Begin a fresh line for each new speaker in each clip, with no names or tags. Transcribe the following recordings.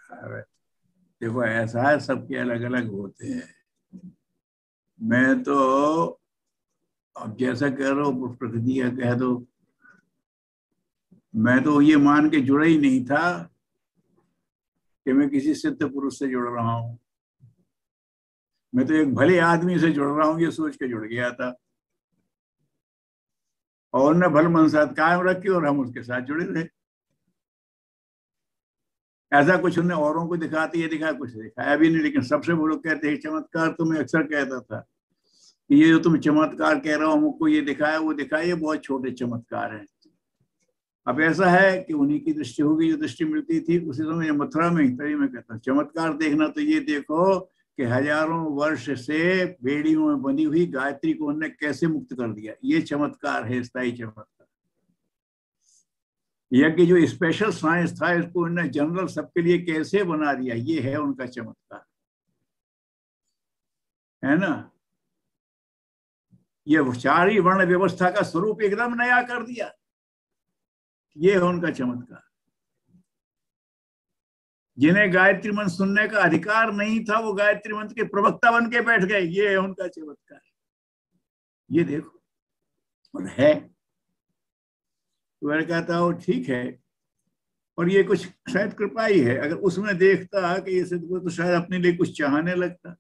अरे देखो, ऐसा है, सबके अलग अलग होते हैं। मैं तो अब जैसा कह रहा हूँ प्रकृति का कह दो, मैं तो ये मान के जुड़ा ही नहीं था कि मैं किसी सिद्ध पुरुष से जुड़ रहा हूँ। मैं तो एक भले आदमी से जुड़ रहा हूँ ये सोच के जुड़ गया था, और ने भल मनसात कायम रखी और हम उसके साथ जुड़े रहे। ऐसा कुछ उन्हें औरों को दिखाते, ये दिखा कुछ दिखाया भी नहीं। लेकिन सबसे वो लोग कहते हैं चमत्कार, तो मैं अक्सर कहता था कि ये जो तुम चमत्कार कह रहे हो, हमको ये दिखाया वो दिखाया, ये बहुत छोटे चमत्कार हैं। अब ऐसा है कि उन्हीं की दृष्टि होगी जो दृष्टि मिलती थी उसी समय मथुरा में। तभी मैं कहता हूँ चमत्कार देखना तो ये देखो कि हजारों वर्ष से बेड़ियों में बंधी हुई गायत्री को उन्होंने कैसे मुक्त कर दिया। ये चमत्कार है, स्थायी चमत्कार। यज्ञ जो स्पेशल साइंस था इसको उन्होंने जनरल सबके लिए कैसे बना दिया, ये है उनका चमत्कार, है ना। ये चारी वर्ण व्यवस्था का स्वरूप एकदम नया कर दिया, ये है उनका चमत्कार। जिन्हें गायत्री मंत्र सुनने का अधिकार नहीं था वो गायत्री मंत्र के प्रवक्ता बन के बैठ गए, ये है उनका चमत्कार। ये देखो, और है। तो मैं कहता हूँ ठीक है, और ये कुछ शायद कृपा ही है। अगर उसमें देखता कि ये सिद्ध तो शायद अपने लिए कुछ चाहने लगता।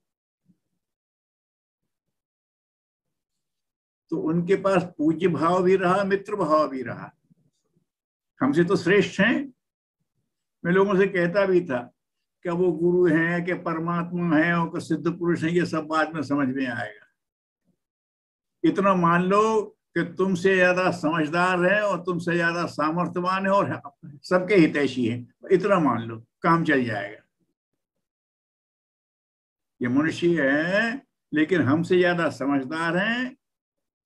तो उनके पास पूज्य भाव भी रहा, मित्र भाव भी रहा। हमसे तो श्रेष्ठ हैं। मैं लोगों से कहता भी था कि वो गुरु हैं कि परमात्मा है और सिद्ध पुरुष हैं, ये सब बाद में समझ में आएगा। इतना मान लो कि तुमसे ज्यादा समझदार है और तुमसे ज्यादा सामर्थ्यवान है और सबके हितैषी है, इतना मान लो, काम चल जाएगा। ये मनुष्य है लेकिन हमसे ज्यादा समझदार हैं,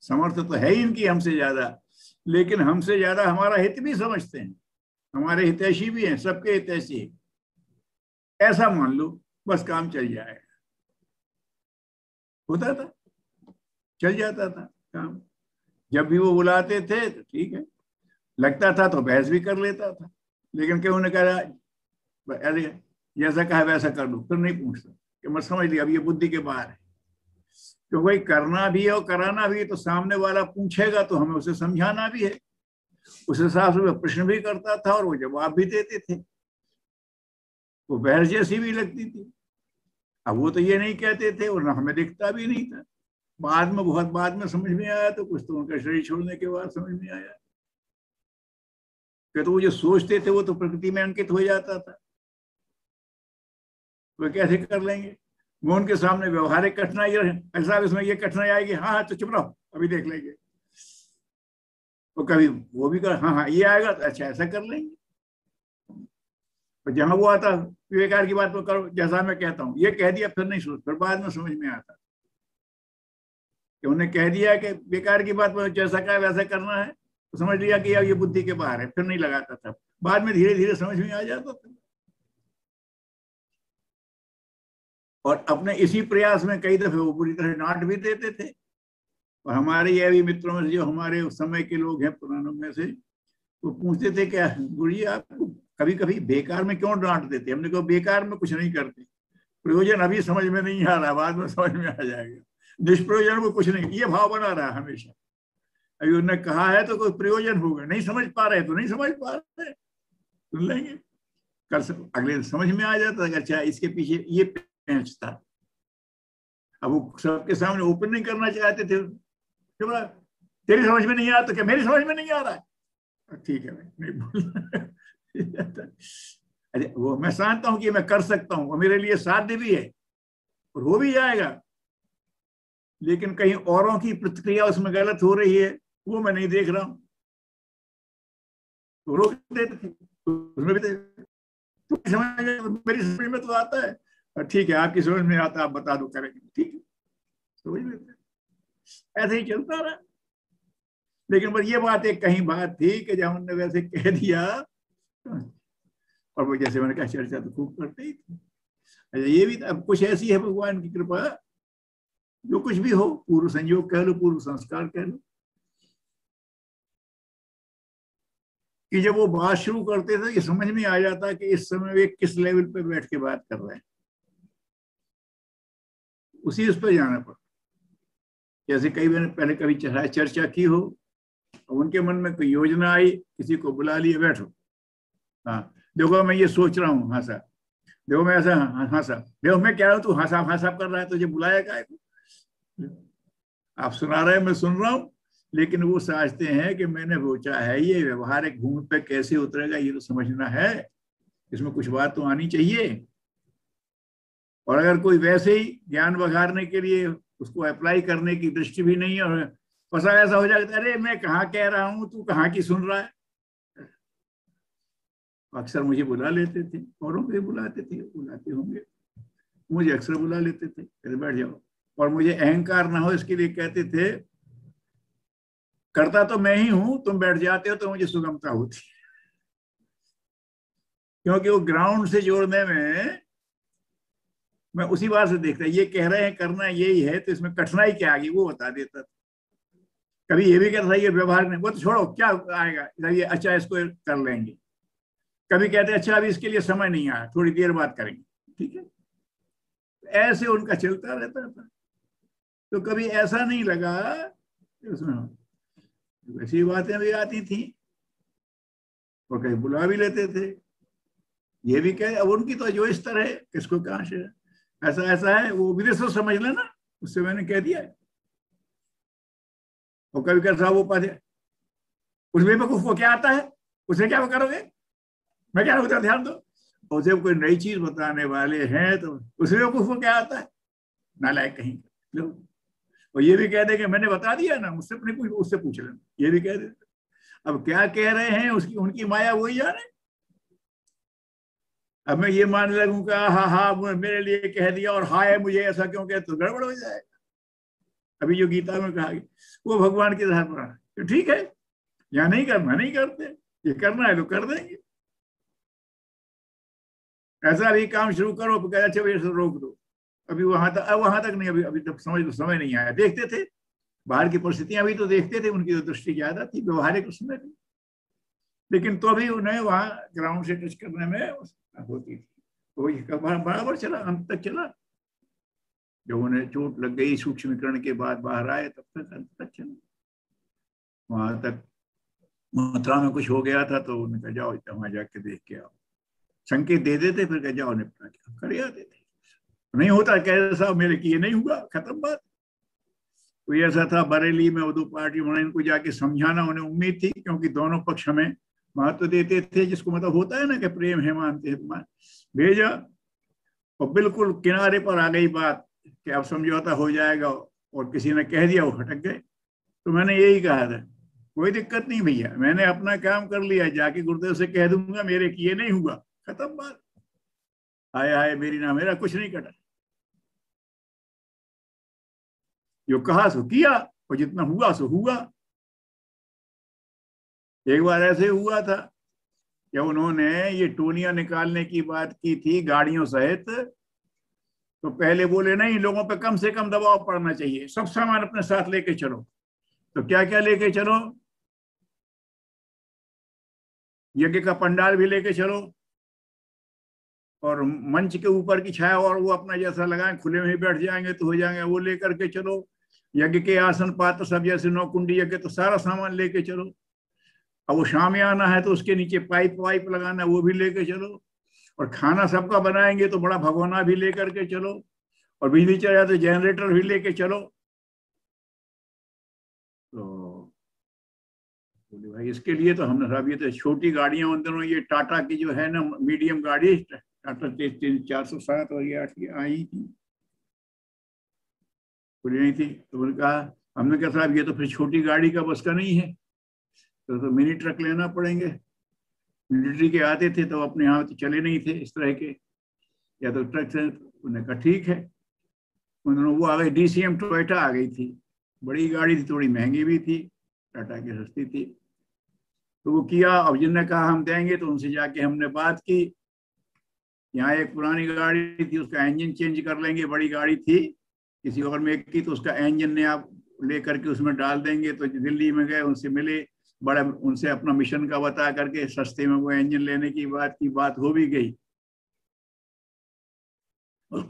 समर्थ तो है ही इनकी हमसे ज्यादा, लेकिन हमसे ज्यादा हमारा हित भी समझते हैं, हमारे हितैषी भी हैं, सबके हितैषी है। ऐसा मान लो, बस काम चल जाएगा। होता था, चल जाता था काम। जब भी वो बुलाते थे तो ठीक है, लगता था तो बहस भी कर लेता था। लेकिन क्यों ने कहा अरे जैसा कहा वैसा कर लो, फिर नहीं पूछता कि मैं समझ लिया अब ये बुद्धि के बाहर है। तो भाई करना भी है और कराना भी है, तो सामने वाला पूछेगा तो हमें उसे समझाना भी है। उस हिसाब से मैं प्रश्न भी करता था और वो जवाब भी देते थे। वो बहस जैसी भी लगती थी। अब वो तो ये नहीं कहते थे और ना हमें दिखता भी नहीं था। बाद में, बहुत बाद में समझ में आया, तो कुछ तो उनका शरीर छोड़ने के बाद समझ में आया कि तो वो जो सोचते थे वो तो प्रकृति में अंकित हो जाता था। वो कैसे कर लेंगे। वो उनके सामने व्यवहारिक कठिनाई ऐसा, इसमें ये कठिनाई आएगी, हाँ हाँ तो चुप रहो अभी देख लेंगे। तो कभी वो भी कर, हाँ हाँ ये आएगा तो अच्छा ऐसा कर लेंगे। तो जहां वो आता विवेकार की बात तो करो जैसा मैं कहता हूँ, ये कह दिया फिर नहीं सोच, फिर बाद में समझ में आता कि उन्हें कह दिया कि बेकार की बात जैसा कहा वैसा करना है, तो समझ लिया कि यार ये बुद्धि के बाहर है, फिर नहीं लगाता था। बाद में धीरे धीरे समझ में आ जाता था। और अपने इसी प्रयास में कई दफे वो बुरी तरह डांट भी देते थे। और हमारे ये भी मित्रों में से जो हमारे उस समय के लोग हैं पुरानों में से, वो पूछते थे क्या गुरु जी आपको कभी कभी बेकार में क्यों डांट देते। हमने कहा बेकार में कुछ नहीं करते, प्रयोजन अभी समझ में नहीं आ रहा, बाद में समझ में आ जाएगा। निष्प्रयोजन को कुछ नहीं, ये भाव बना रहा हमेशा। अभी उन्होंने कहा है तो कोई प्रयोजन होगा, नहीं समझ पा रहे तो नहीं समझ पा रहे, सुन लेंगे। कल अगले दिन समझ में आ जाता है अच्छा इसके पीछे ये पेंच था। अब वो सबके सामने ओपन नहीं करना चाहते थे। तेरी समझ में नहीं आ तो क्या मेरी समझ में नहीं आ रहा है, ठीक है भाई नहीं बोलना। अरे वो मैं जानता हूं कि मैं कर सकता हूं, वो मेरे लिए साध्य भी है और हो भी जाएगा, लेकिन कहीं औरों की प्रतिक्रिया उसमें गलत हो रही है वो मैं नहीं देख रहा हूं, तो रोक देते थे। उसमें भी समझ मेरी समझ में तो आता है, और ठीक है आपकी समझ में आता आप बता दो करेंगे, ठीक है समझ लेते। ऐसे ही चलता रहा। लेकिन बस ये बात एक कहीं बात थी कि जब हमने वैसे कह दिया, और वो जैसे मैंने कहा चर्चा तो खूब करते ही थे। अच्छा ये भी अब कुछ ऐसी है भगवान की कृपा, जो कुछ भी हो, पूर्व संयोग कह लो, पूर्व संस्कार कह लो, कि जब वो बात शुरू करते थे ये समझ में आ जाता कि इस समय वे किस लेवल पे बैठ के बात कर रहे हैं, उसी उस पर जाना पड़ता। जैसे कई बार पहले कभी चर्चा की हो, उनके मन में कोई योजना आई, किसी को बुला लिए, बैठो, हाँ देखो मैं ये सोच रहा हूँ, हाँ साहब देखो मैं ऐसा, हाँ साहब देखो मैं कह रहा हूँ, तू हाँ साहब कर रहा है, तुझे बुलाया क्या है? आप सुना रहे हैं, मैं सुन रहा हूँ, लेकिन वो समझते हैं कि मैंने सोचा है, ये व्यवहारिक भूमि पे कैसे उतरेगा ये तो समझना है, इसमें कुछ बात तो आनी चाहिए। और अगर कोई वैसे ही ज्ञान बघारने के लिए उसको अप्लाई करने की दृष्टि भी नहीं है, और फंसा ऐसा हो जाता है, अरे मैं कहाँ कह रहा हूँ, तू कहाँ की सुन रहा है। अक्सर मुझे बुला लेते थे, औरों को बुलाते थे, बुलाते होंगे, मुझे अक्सर बुला लेते थे, अरे बैठ जाओ, और मुझे अहंकार ना हो इसके लिए कहते थे, करता तो मैं ही हूं, तुम बैठ जाते हो तो मुझे सुगमता होती, क्योंकि वो ग्राउंड से जोड़ने में मैं उसी बात से देखता, ये कह रहे हैं करना यही है, तो इसमें कठिनाई क्या आ गई वो बता देता था। कभी ये भी कहता था ये व्यवहार नहीं, वो तो छोड़ो क्या आएगा ये, अच्छा इसको कर लेंगे। कभी कहते अच्छा अभी इसके लिए समय नहीं आया, थोड़ी देर बाद करेंगे, ठीक है, ऐसे उनका चलता रहता था। तो कभी ऐसा नहीं लगा, उसमें वैसी बातें भी आती थी और कहीं बुला भी लेते थे। ये भी कहे अब उनकी तो जो इस तरह है, किसको कहां से ऐसा ऐसा है, वो विदेश से समझ लेना, उससे मैंने कह दिया है। और कभी कैसा वो पढ़े, उस बेवकूफ को क्या आता है, उसे क्या करोगे, मैं क्या होता, ध्यान दो। उसे कोई नई चीज बताने वाले हैं तो उस बेवकूफ को क्या आता है, नालायक कहीं लो। और ये भी कह दे कि मैंने बता दिया ना, मुझसे अपने उससे पूछ लेना, ये भी कह दे। अब क्या कह रहे हैं उसकी उनकी माया वही जाने। अब मैं ये मान लगूंगा हाँ हाँ मेरे लिए कह दिया और हाय मुझे ऐसा क्यों कह, तो गड़बड़ हो जाएगा। अभी जो गीता में कहा वो भगवान के आधार पर आना, तो ठीक है, या नहीं करना नहीं करते, ये करना है तो कर देंगे। ऐसा भी काम शुरू करो, अच्छा रोक दो, अभी वहां तक नहीं, अभी तक समझ समय नहीं आया। देखते थे बाहर की परिस्थितियां भी तो देखते थे, उनकी तो दृष्टि ज्यादा थी, व्यवहारिक उसमें थी, लेकिन तो भी उन्हें वहां ग्राउंड से टच करने में होती थी। तो बराबर चला, अंत तक चला। जब उन्हें चोट लग गई सूक्ष्मीकरण के बाद बाहर आए, तब तक अंत तक चला। वहां तक मथुरा में कुछ हो गया था तो उन्होंने कहा जाओ वहां जाके देख के आओ, संकेत दे देते, फिर कहा जाओ निपटा के कर आते थे। नहीं होता कह साहब मेरे की ये नहीं हुआ, खत्म बात। कोई ऐसा था बरेली में, उर्दू पार्टी में, इनको जाके समझाना उन्हें उम्मीद थी, क्योंकि दोनों पक्ष हमें महत्व देते थे, जिसको मतलब होता है ना कि प्रेम है मानते हैं, भेजा। और बिल्कुल किनारे पर आ गई बात कि अब समझौता हो जाएगा, और किसी ने कह दिया वो हटक गए। तो मैंने यही कहा था कोई दिक्कत नहीं भैया, मैंने अपना काम कर लिया, जाके गुरुदेव से कह दूंगा मेरे किए नहीं हुआ, खत्म बात। आए आए मेरी ना मेरा कुछ नहीं कटा, जो कहा सो किया, और जितना हुआ सो हुआ। एक बार ऐसे हुआ था जब उन्होंने ये टोनियां निकालने की बात की थी गाड़ियों सहित, तो पहले बोले नहीं लोगों पे कम से कम दबाव पड़ना चाहिए, सब सामान अपने साथ लेके चलो। तो क्या क्या लेके चलो, यज्ञ का पंडाल भी लेके चलो, और मंच के ऊपर की छाया और वो अपना जैसा लगाए, खुले में ही बैठ जाएंगे तो हो जाएंगे, वो लेकर के चलो। यज्ञ के आसन पात्र सब, जैसे नौकुंडी यज्ञ, तो सारा सामान लेके चलो। अब वो शामियाना है तो उसके नीचे पाइप वाइप लगाना, वो भी लेके चलो। और खाना सबका बनाएंगे तो बड़ा भगोना भी लेकर के चलो, और बिजली चल जाए तो जनरेटर भी लेके चलो। तो बोले भाई इसके लिए तो हमने साहब ये तो छोटी गाड़ियां उन दिनों, ये टाटा की जो है ना मीडियम गाड़ी, टाटा 407 और ये 8 आई थी, खुली नहीं थी। तो उन्होंने कहा, हमने कहा साहब ये तो फिर छोटी गाड़ी का बस का नहीं है, तो मिनी ट्रक लेना पड़ेंगे। मिलिट्री के आते थे तो अपने यहाँ तो चले नहीं थे इस तरह के, या तो ट्रक से। उन्होंने कहा ठीक है, उन्होंने वो आ गई DCM टोयोटा आ गई थी, बड़ी गाड़ी थी, थोड़ी महंगी भी थी, टाटा की सस्ती थी। तो वो किया, अब जिनने कहा हम देंगे तो उनसे जाके हमने बात की, यहाँ एक पुरानी गाड़ी थी उसका इंजन चेंज कर लेंगे, बड़ी गाड़ी थी किसी और में की, तो उसका इंजन ने आप लेकर के उसमें डाल देंगे। तो दिल्ली में गए, उनसे मिले, बड़ा उनसे अपना मिशन का बता करके सस्ते में वो इंजन लेने की बात हो भी गई, और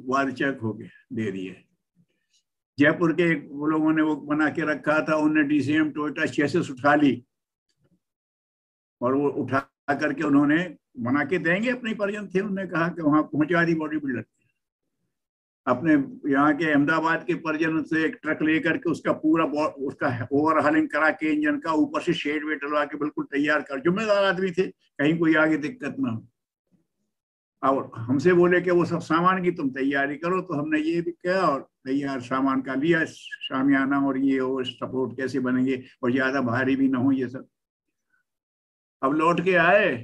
वार चेक हो गया, दे दिए। जयपुर के वो लोगों ने वो बना के रखा था, उन्होंने डीसीएम टोयोटा चेसिस उठा ली, और वो उठा करके उन्होंने बना के देंगे, अपने परिजन थे, उन्होंने कहा कि वहां पहुंचा दी बॉडी बिल्डर। अपने यहाँ के अहमदाबाद के परिजन से एक ट्रक लेकर के उसका पूरा उसका ओवरहालिंग करा के इंजन का, ऊपर से शेड वेड डलवा के बिल्कुल तैयार कर, जिम्मेदार आदमी थे, कहीं कोई आगे दिक्कत ना हो। और हमसे बोले कि वो सब सामान की तुम तैयारी करो, तो हमने ये भी किया और तैयार सामान का लिया, शामियाना और ये और सपोर्ट कैसे बनेंगे और ज्यादा भारी भी ना हो ये सब। अब लौट के आए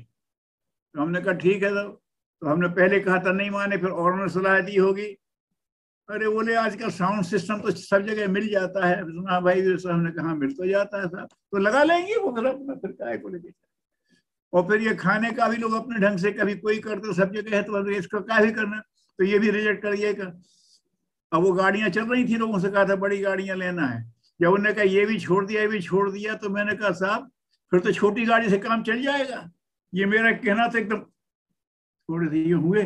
तो हमने कहा ठीक है, तो हमने पहले कहा था नहीं माने, फिर और ने सलाह दी होगी, अरे बोले आजकल साउंड सिस्टम तो सब जगह मिल जाता है। हाँ भाई, हमने कहा मिल तो जाता है साहब, तो लगा लेंगे वो, फिर काय को लेके। और फिर ये खाने का भी लोग अपने ढंग से, कभी कोई करते सब जगह है, तो इसको क्या भी करना, तो ये भी रिजेक्ट करिएगा। अब वो गाड़ियां चल रही थी, लोगों से कहा था बड़ी गाड़ियां लेना है, जब उन्होंने कहा ये भी छोड़ दिया, ये भी छोड़ दिया, तो मैंने कहा साहब फिर तो छोटी गाड़ी से काम चल जाएगा। ये मेरा कहना था, एकदम थोड़े से ये हुए,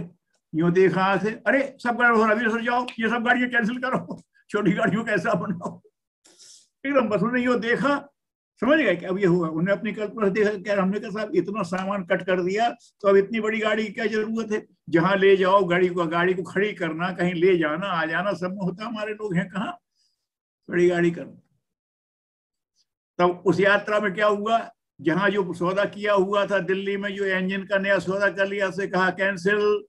यूं देखा से, अरे सब गाड़ी हो रहा, सर जाओ ये सब गाड़ियां कैंसिल करो, छोटी गाड़ियों का ऐसा बनाओ। एकदम बस उन्हें यो देखा, समझ गए कि अब ये हुआ। उन्हें अपनी कल्पना देखा, क्या हमने कहा साहब इतना सामान कट कर दिया, तो अब इतनी बड़ी गाड़ी की क्या जरूरत है, जहां ले जाओ गाड़ी को खड़ी करना, कहीं ले जाना आ जाना सब में होता, हमारे लोग हैं कहाँ बड़ी गाड़ी करना। तब उस यात्रा में क्या हुआ, जहां जो सौदा किया हुआ था दिल्ली में, जो इंजन का नया सौदा कर लिया, से कहा कैंसिल।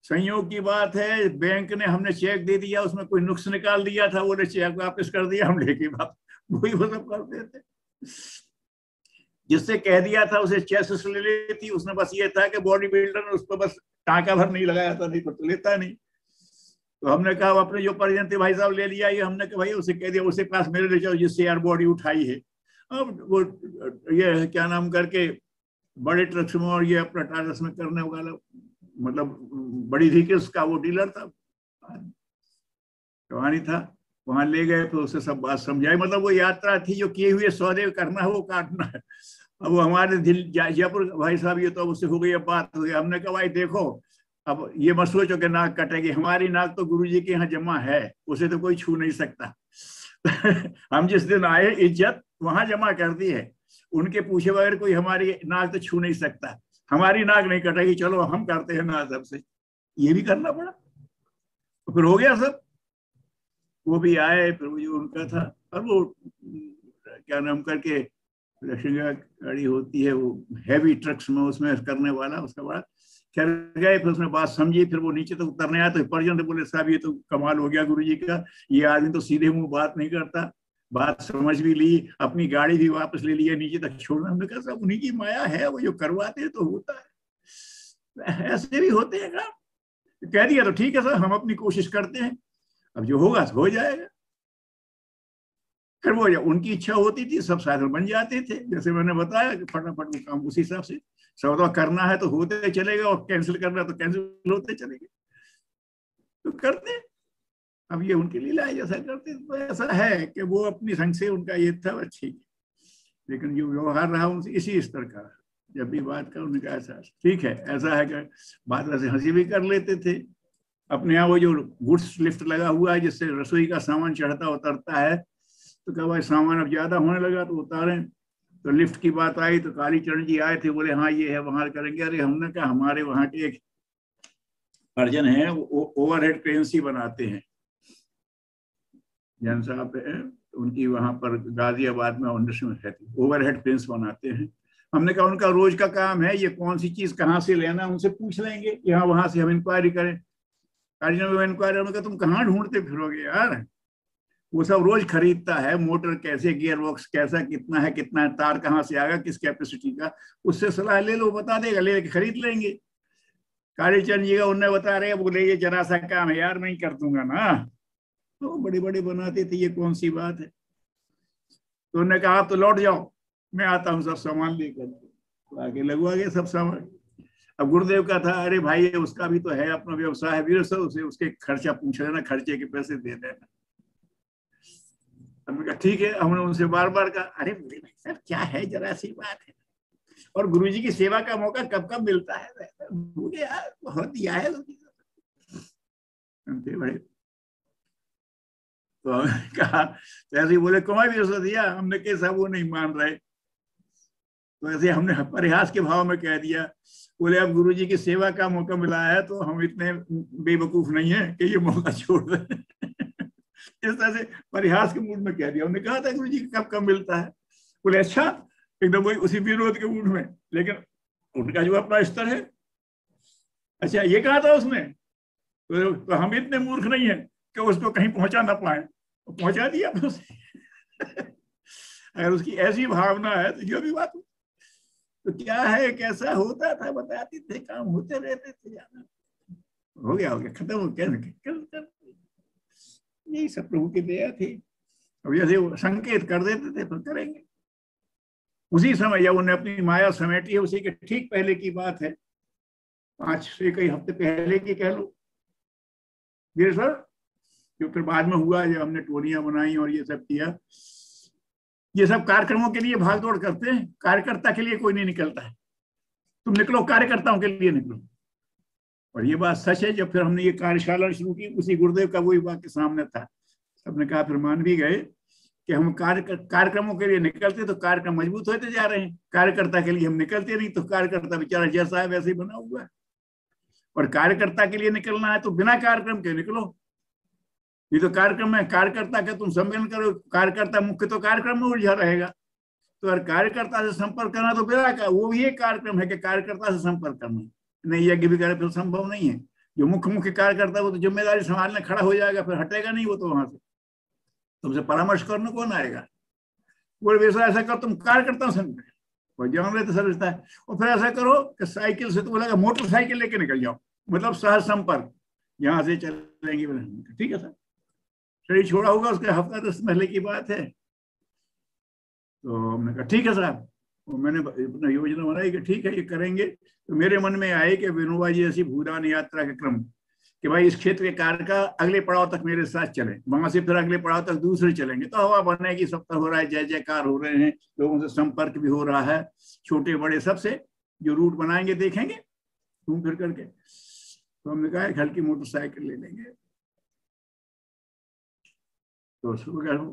संयोग की बात है, बैंक ने, हमने चेक दे दिया, उसमें कोई नुक्स निकाल दिया था, बोले चेक वापस कर दिया, हम लेके वापस, वही वो सब करते थे। जिससे कह दिया था उसे चेसिस ले लेती, उसने बस ये था कि बॉडी बिल्डर ने उस पर बस टाँका भर नहीं लगाया था, नहीं तो लेता नहीं। तो हमने कहा अपने जो परिजन थे, भाई साहब ले लिया ये, हमने कहा भाई उसे कह दिया उसे पास मेरे ले जाओ जिससे यार बॉडी उठाई है। अब वो ये क्या नाम करके बड़े ट्रक्स में और ये अपना टारस में करने वाला, मतलब बड़ी व्हीकल्स का वो डीलर था, कहानी था, वहां ले गए, फिर उसे सब बात समझाई। मतलब वो यात्रा थी, जो किए हुए सौदे करना है वो काटना है। अब वो हमारे दिल जयपुर, भाई साहब ये तो उससे हो गई, अब बात हो गई। हमने कहा भाई देखो, अब ये मत सोचो कि नाक कटेगी, हमारी नाक तो गुरुजी के यहाँ जमा है, उसे तो कोई छू नहीं सकता। हम जिस दिन आए इज्जत वहां जमा कर दी है, उनके पूछे बगैर कोई हमारी नाक तो छू नहीं सकता, हमारी नाक नहीं कटेगी, चलो हम करते हैं ना सबसे, ये भी करना पड़ा। तो फिर हो गया सब, वो भी आए, फिर वो जो उनका था, और वो क्या नाम करके गाड़ी होती है वो हैवी ट्रक्स में, उसमें करने वाला, उसका बड़ा खैर गए, फिर उसने बात समझी, फिर वो नीचे तक उतरने आया, तो परिजन बोले साहब ये तो कमाल हो गया गुरुजी का, ये आदमी तो सीधे मुंह बात नहीं करता, बात समझ भी ली, अपनी गाड़ी भी वापस ले लिया, नीचे तक छोड़ना। हमने कहा साहब उन्हीं की माया है, वो जो करवाते हैं तो होता है, ऐसे भी होते हैं काम। कह दिया तो ठीक है सर, हम अपनी कोशिश करते हैं, अब जो होगा हो जाएगा। फिर वो उनकी इच्छा होती थी, सब साधन बन जाते थे, जैसे मैंने बताया कि फटाफट वो काम उसी हिसाब से, सौदा करना है तो होते चलेगा, और कैंसिल करना है तो कैंसिल होते चलेंगे, तो करते। अब ये उनकी लीला है, जैसा करते, तो ऐसा है कि वो अपनी संग से उनका ये था ठीक है, लेकिन जो व्यवहार रहा उनसे इसी स्तर का, जब भी बात कर उन्होंने कहा ऐसा ठीक है, ऐसा है कि बात वैसे हंसी भी कर लेते थे। अपने यहाँ वो जो गुड्स लिफ्ट लगा हुआ है, जिससे रसोई का सामान चढ़ता उतरता है, तो क्या भाई सामान अब ज्यादा होने लगा तो उतारें, तो लिफ्ट की बात आई, तो कालीचरण जी आए थे, बोले हाँ ये है वहां करेंगे। अरे हमने कहा हमारे वहां के एक अर्जन है, वो ओवरहेड क्रेन्स बनाते हैं, जैन साहब है, उनकी वहां पर गाजियाबाद में ओवरहेड क्रेन्स बनाते हैं। हमने कहा उनका रोज का काम है, ये कौन सी चीज कहाँ से लेना, उनसे पूछ लेंगे, यहाँ वहां से हम इंक्वायरी करें। इंक्वायरी, उन्होंने कहा तुम कहाँ ढूंढते फिरोगे यार, वो सब रोज खरीदता है, मोटर कैसे, गियर बॉक्स कैसा, कितना है, कितना है, तार कहाँ से आएगा, किस कैपेसिटी का, उससे सलाह ले लो, बता देगा, ले लेके खरीद लेंगे। कालीचंद जी का उन्हें बता रहे, बोले ये जरा सा काम है यार, नहीं कर दूंगा ना, तो बड़े बड़े बनाते थे, ये कौन सी बात है। तो उन्होंने कहा आप तो लौट जाओ, मैं आता हूँ सब सामान लेकर, तो आगे लगवा गए सब सामान। अब गुरुदेव का था, अरे भाई उसका भी तो है अपना व्यवसाय है, उसे उसके खर्चा पूछ लेना, खर्चे के पैसे दे देना। हमने कहा ठीक है। हमने उनसे बार बार कहा, अरे बोले भाई साहब क्या है, जरा सी बात है, और गुरुजी की सेवा का मौका कब कब मिलता है, बोले यार बहुत दिया है बड़े। तो हमने कहा, तो ऐसे ही बोले कुमार भी उसको दिया। हमने कैसा, वो नहीं मान रहे, तो ऐसे हमने परिहास के भाव में कह दिया। बोले अब गुरुजी की सेवा का मौका मिला है तो हम इतने बेवकूफ नहीं है कि ये मौका छोड़ दें। इस तरह से परिहास के मूड में कह दिया। हमने कहा था गुरुजी कब कब मिलता है। बोले अच्छा, एकदम वही उसी विरोध के मूड में, लेकिन उनका जो अपना स्तर है। अच्छा ये कहा था उसने, तो हम इतने मूर्ख नहीं है कि उसको कहीं पहुंचा ना पाए, तो पहुंचा दिया उसे। अगर उसकी ऐसी भावना है तो जो भी बात हो, तो क्या है कैसा होता था, बताते थे, काम होते रहते थे, जाना हो गया खत्म हो गया। यही सब प्रभु की दया थी। अब जैसे वो संकेत कर देते थे तो करेंगे। उसी समय जब उन्हें अपनी माया समेटी है, उसी के ठीक पहले की बात है, 5 से कई हफ्ते पहले की कह लो सर, जो फिर बाद में हुआ जब हमने टोलियां बनाई और ये सब किया। ये सब कार्यक्रमों के लिए भाग दौड़ करते हैं, कार्यकर्ता के लिए कोई नहीं निकलता है। तुम निकलो, कार्यकर्ताओं के लिए निकलो। और ये बात सच है। जब फिर हमने ये कार्यशाला शुरू की, उसी गुरुदेव का वही वाक्य सामने था। सबने कहा, फिर मान भी गए कि हम कार्यक्रमों के लिए निकलते तो कार्यक्रम मजबूत होते जा रहे हैं, कार्यकर्ता के लिए हम निकलते नहीं तो कार्यकर्ता बेचारा जैसा है वैसे ही बना हुआ है। और कार्यकर्ता के लिए निकलना है तो बिना कार्यक्रम के निकलो। ये तो कार्यक्रम है, कार्यकर्ता का तुम सम्मेलन करो, कार्यकर्ता मुख्य तो कार्यक्रम में उलझा रहेगा। तो अगर कार्यकर्ता से संपर्क करना तो बिना का, वो भी एक कार्यक्रम है कि कार्यकर्ता से संपर्क करना, नहीं यज्ञ भी करे फिर संभव नहीं है। जो मुख्य कार्यकर्ता वो तो जिम्मेदारी संभालने खड़ा हो जाएगा, फिर हटेगा नहीं वो तो वहां से, तुमसे परामर्श करने कौन आएगा। बोले वैसा ऐसा कर, तुम कार्यकर्ता से और जान रहे तो समझता है। और फिर ऐसा करो कि साइकिल से तो बोलेगा मोटरसाइकिल लेके निकल जाओ, मतलब सह संपर्क, यहाँ से चलेंगे। ठीक है सर, शरीर छोड़ा होगा उसके हफ्ता 10 पहले की बात है। तो हमने कहा ठीक है साहब, मैंने अपना योजना बनाई कि ठीक है ये करेंगे। तो मेरे मन में आए कि विनोबा जी ऐसी भूदान यात्रा के क्रम कि भाई इस क्षेत्र के कार्य का अगले पड़ाव तक मेरे साथ चले, वहां से फिर अगले पड़ाव तक दूसरे चलेंगे, तो हवा बनेगी, सप्ताह हो रहा है, जय जयकार हो रहे हैं, लोगों से संपर्क भी हो रहा है, छोटे बड़े सबसे जो रूट बनाएंगे देखेंगे घूम फिर करके। तो हमने कहा हल्की मोटरसाइकिल ले लेंगे। तो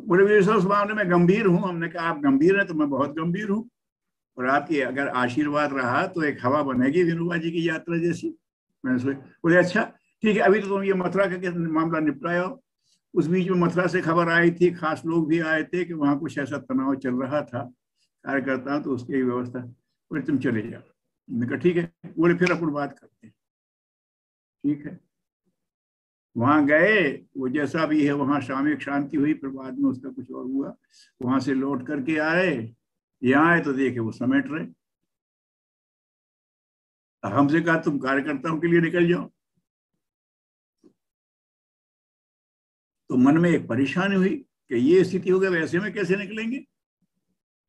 बोले उस मामले में गंभीर हूँ। हमने कहा आप गंभीर हैं तो मैं बहुत गंभीर हूँ, और आपकी अगर आशीर्वाद रहा तो एक हवा बनेगी विनोबा जी की यात्रा जैसी। मैंने बोले अच्छा ठीक है, अभी तो तुम ये मथुरा का मामला निपटाया। उस बीच में मथुरा से खबर आई थी, खास लोग भी आए थे कि वहां कुछ ऐसा तनाव चल रहा था कार्यकर्ता, तो उसकी व्यवस्था। बोले तुम चले जाओ। मैंने कहा ठीक है। बोले फिर अपन बात करते हैं। ठीक है, वहां गए, वो जैसा भी है वहां सामयिक शांति हुई, फिर बाद में उसका कुछ और हुआ। वहां से लौट करके आए, यहाँ आए तो देखे वो समेट रहे। हमसे कहा तुम कार्यकर्ताओं के लिए निकल जाओ। तो मन में एक परेशानी हुई कि ये स्थिति हो गई, वैसे में कैसे निकलेंगे।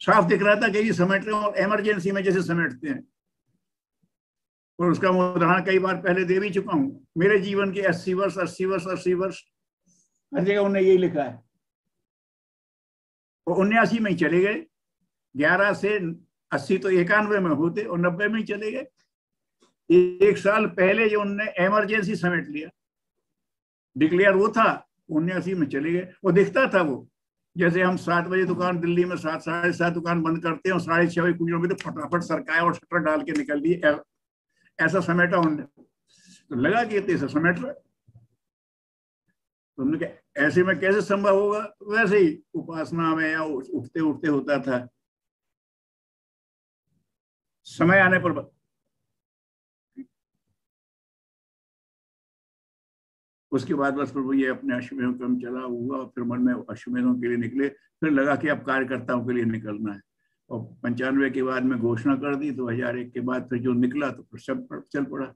साफ दिख रहा था कि ये समेट रहे और इमरजेंसी में जैसे समेटते हैं। और उसका उदाहरण कई बार पहले दे भी चुका हूं। मेरे जीवन के 80 वर्ष 80 वर्ष 80 वर्ष हर जगह उन्हें यही लिखा है। वो 79 में ही चले गए, 11 से 80 तो 91 में होते और 90 में ही चले गए। 1 साल पहले जो उनने इमरजेंसी समेट लिया, डिक्लेयर वो था, 79 में चले गए। वो दिखता था वो, जैसे हम 7 बजे दुकान दिल्ली में 7 साढ़े 7 दुकान बंद करते हैं और 6:30 बजे कुछ में तो फटाफट सरकाए और शटर डाल के निकल दिए। ऐसा समेटा उन्होंने, तो लगा कि ऐसा समेट रहा। तो हमने कहा ऐसे में कैसे संभव होगा। तो वैसे ही उपासना में या उठते उठते होता था, समय आने पर उसके बाद बस फिर ये अपने अश्वमेध क्रम चला हुआ। फिर मन में अश्वमेधों के लिए निकले, फिर लगा कि अब कार्यकर्ताओं के लिए निकलना है। और 95 के बाद में घोषणा कर दी, 2001 के बाद फिर जो निकला तो फिर सब चल पड़ा।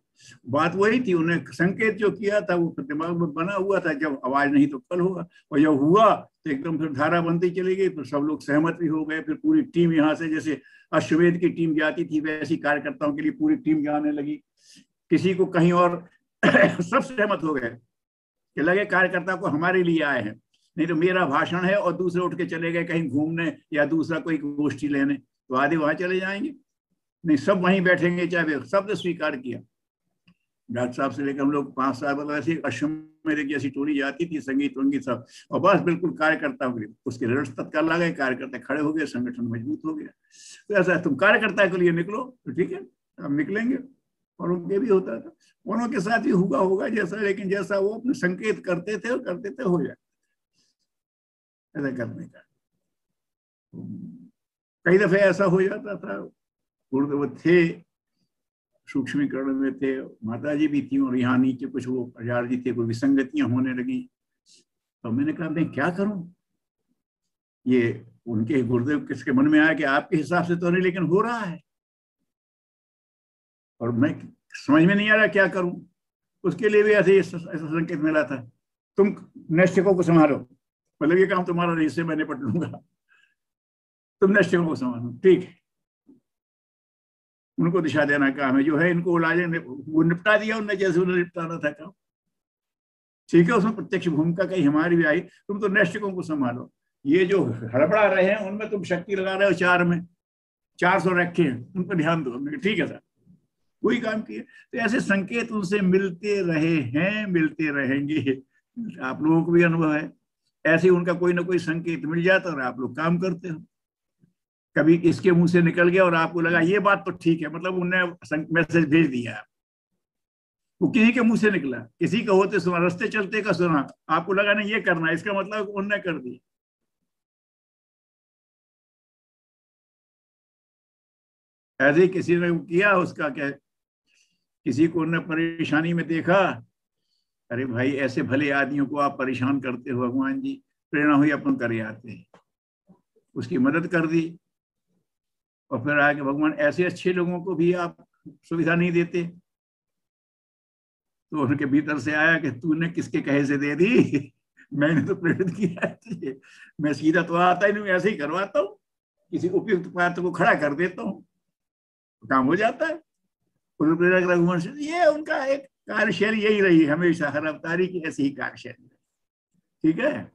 बात वही थी, उन्हें संकेत जो किया था वो दिमाग में बना हुआ था, जब आवाज नहीं तो कल होगा। और जब हुआ तो एकदम फिर धारा बनती चली गई, फिर सब लोग सहमत भी हो गए। फिर पूरी टीम यहाँ से, जैसे अश्वमेध की टीम जाती थी वैसी कार्यकर्ताओं के लिए पूरी टीम जाने लगी। किसी को कहीं और सब सहमत हो गए कि लगे कार्यकर्ता को हमारे लिए आए हैं। नहीं तो मेरा भाषण है और दूसरे उठ के चले गए कहीं घूमने या दूसरा कोई गोष्ठी लेने, तो आधे वहां चले जाएंगे। नहीं, सब वहीं बैठेंगे, चाहे सबने स्वीकार किया। डॉक्टर साहब से लेकर हम लोग 5 साल मतलब ऐसी अश्वमेध जैसी टोली जाती थी, संगीत वंगीत सब, और बस बिल्कुल कार्यकर्ता हो गए, उसके रिजल्ट तत्काल आ गए, कार्यकर्ता खड़े हो गए, संगठन मजबूत हो गया। तो ऐसा तुम कार्यकर्ता के लिए निकलो तो ठीक है, हम निकलेंगे। और उनके भी होता था, उनों के साथ भी हुआ होगा जैसा, लेकिन जैसा वो अपने संकेत करते थे और करते थे हो जाए ऐसा करने का। कई दफे ऐसा हो जाता था, गुरुदेव थे सूक्ष्मीकरण में थे, माता जी भी थी, और यहाँ नीचे कुछ वो प्रचार जी थे, कोई विसंगतियां होने लगी। तो मैंने कहा मैं क्या करूं, ये उनके गुरुदेव किसके मन में आया कि आपके हिसाब से तो नहीं लेकिन हो रहा है, और मैं समझ में नहीं आ रहा क्या करूं। उसके लिए भी ऐसे ऐसा संकेत मिला था, तुम नैष्ठिकों को संभालो, मतलब ये काम तुम्हारा नहीं, से मैं निपट लूंगा, तुम नैष्ठिकों को संभालो, ठीक है। उनको दिशा देना काम है, जो है इनको वो निपटा दिया उनने जैसे उन्हें निपटाना था काम, ठीक है। उसमें प्रत्यक्ष भूमिका कहीं हमारी भी आई, तुम तो नैष्ठिकों को संभालो, ये जो हड़बड़ा रहे हैं उनमें तुम शक्ति लगा रहे हो, 4 में 400 रखे हैं, उन पर ध्यान दो, ठीक है सर, वही काम किए। तो ऐसे संकेत उनसे मिलते रहे हैं, मिलते रहेंगे। आप लोगों को भी अनुभव है, ऐसे उनका कोई ना कोई संकेत मिल जाता और आप लोग काम करते हो। कभी इसके मुंह से निकल गया और आपको लगा ये बात तो ठीक है, मतलब उन्होंने मैसेज भेज दिया, वो किसी के मुंह से निकला, किसी का होते सुना, रास्ते चलते का सुना, आपको लगा नहीं ये करना, इसका मतलब उन्होंने कर दिया। ऐसे ही किसी ने किया, उसका क्या, किसी को उन्होंने परेशानी में देखा, अरे भाई ऐसे भले आदमियों को आप परेशान करते हो, भगवान जी प्रेरणा हुई अपन करे आते हैं, उसकी मदद कर दी। और फिर आगे भगवान ऐसे अच्छे लोगों को भी आप सुविधा नहीं देते, तो उनके भीतर से आया कि तूने किसके कहे से दे दी, मैंने तो प्रेरित किया है, मैं सीधा तो आता ही नहीं, ऐसे ही करवाता हूँ, किसी उपयुक्त पात्र को खड़ा कर देता हूँ, तो काम हो जाता है। प्रेरक रघुवंश, ये उनका एक कार्यशैली यही रही हमेशा, हर अवतारी की ऐसी ही कार्यशैली, ठीक है।